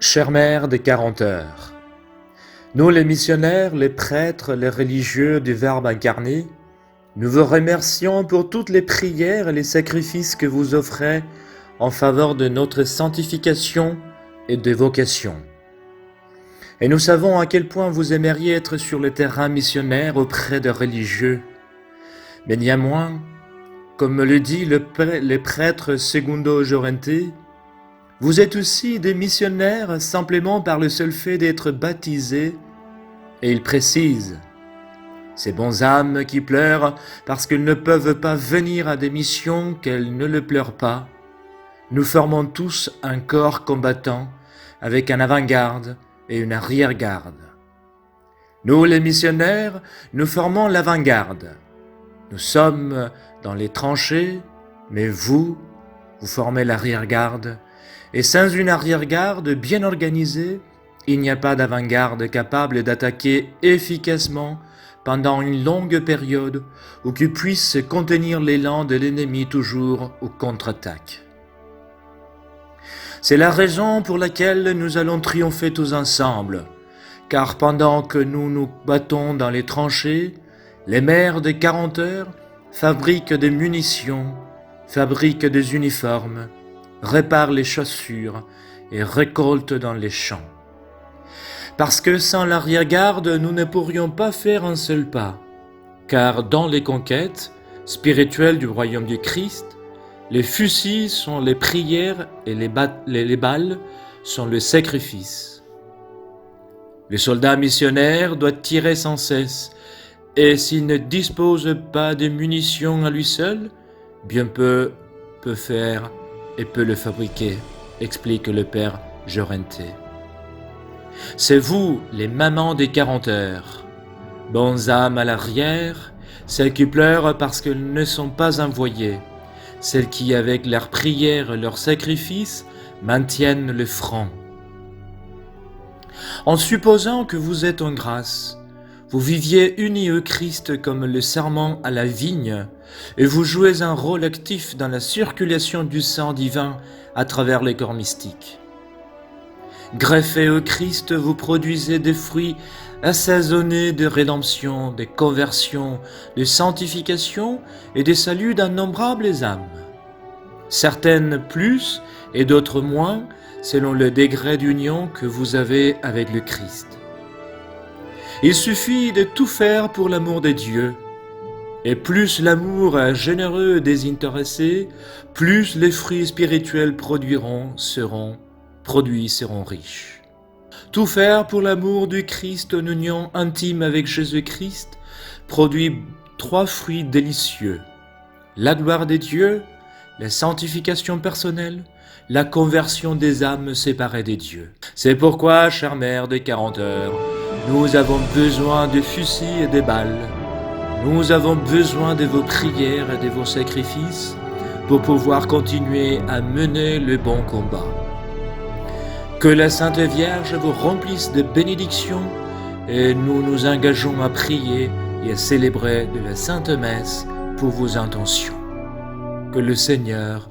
Chère Mère des 40 heures, nous les missionnaires, les prêtres, les religieux du Verbe incarné, nous vous remercions pour toutes les prières et les sacrifices que vous offrez en faveur de notre sanctification et de vocation. Et nous savons à quel point vous aimeriez être sur le terrain missionnaire auprès des religieux. Mais néanmoins, comme me le dit le prêtre Segundo Llorente, vous êtes aussi des missionnaires simplement par le seul fait d'être baptisés, et il précise, ces bonnes âmes qui pleurent parce qu'elles ne peuvent pas venir à des missions qu'elles ne le pleurent pas, nous formons tous un corps combattant avec un avant-garde et une arrière-garde. Nous les missionnaires, nous formons l'avant-garde. Nous sommes dans les tranchées, mais vous formez l'arrière-garde. Et sans une arrière-garde bien organisée, il n'y a pas d'avant-garde capable d'attaquer efficacement pendant une longue période ou qui puisse contenir l'élan de l'ennemi toujours aux contre-attaques. C'est la raison pour laquelle nous allons triompher tous ensemble, car pendant que nous nous battons dans les tranchées, les mères des 40 heures fabriquent des munitions, fabriquent des uniformes, réparent les chaussures et récoltent dans les champs. Parce que sans l'arrière-garde, nous ne pourrions pas faire un seul pas, car dans les conquêtes spirituelles du royaume du Christ, les fusils sont les prières et les balles sont le sacrifice. Le soldat missionnaire doit tirer sans cesse, et s'il ne dispose pas de munitions à lui seul, bien peu peut faire et peut le fabriquer, explique le père Llorente. C'est vous, les mamans des 40 heures, bonnes âmes à l'arrière, celles qui pleurent parce qu'elles ne sont pas envoyées, celles qui, avec leurs prières et leurs sacrifices, maintiennent le front. En supposant que vous êtes en grâce, vous viviez unis au Christ comme le serment à la vigne, et vous jouez un rôle actif dans la circulation du sang divin à travers les corps mystiques. Greffés au Christ, vous produisez des fruits assaisonnés de rédemption, de conversion, de sanctification et de salut d'innombrables âmes. Certaines plus et d'autres moins, selon le degré d'union que vous avez avec le Christ. Il suffit de tout faire pour l'amour de Dieu, et plus l'amour est généreux et désintéressé, plus les fruits spirituels seront riches. Tout faire pour l'amour du Christ en union intime avec Jésus-Christ produit 3 fruits délicieux: la gloire de Dieu, la sanctification personnelle, la conversion des âmes séparées des dieux. C'est pourquoi, chère mère des 40 heures, nous avons besoin de fusils et de balles. Nous avons besoin de vos prières et de vos sacrifices pour pouvoir continuer à mener le bon combat. Que la Sainte Vierge vous remplisse de bénédictions et nous nous engageons à prier et à célébrer de la Sainte Messe pour vos intentions. Que le Seigneur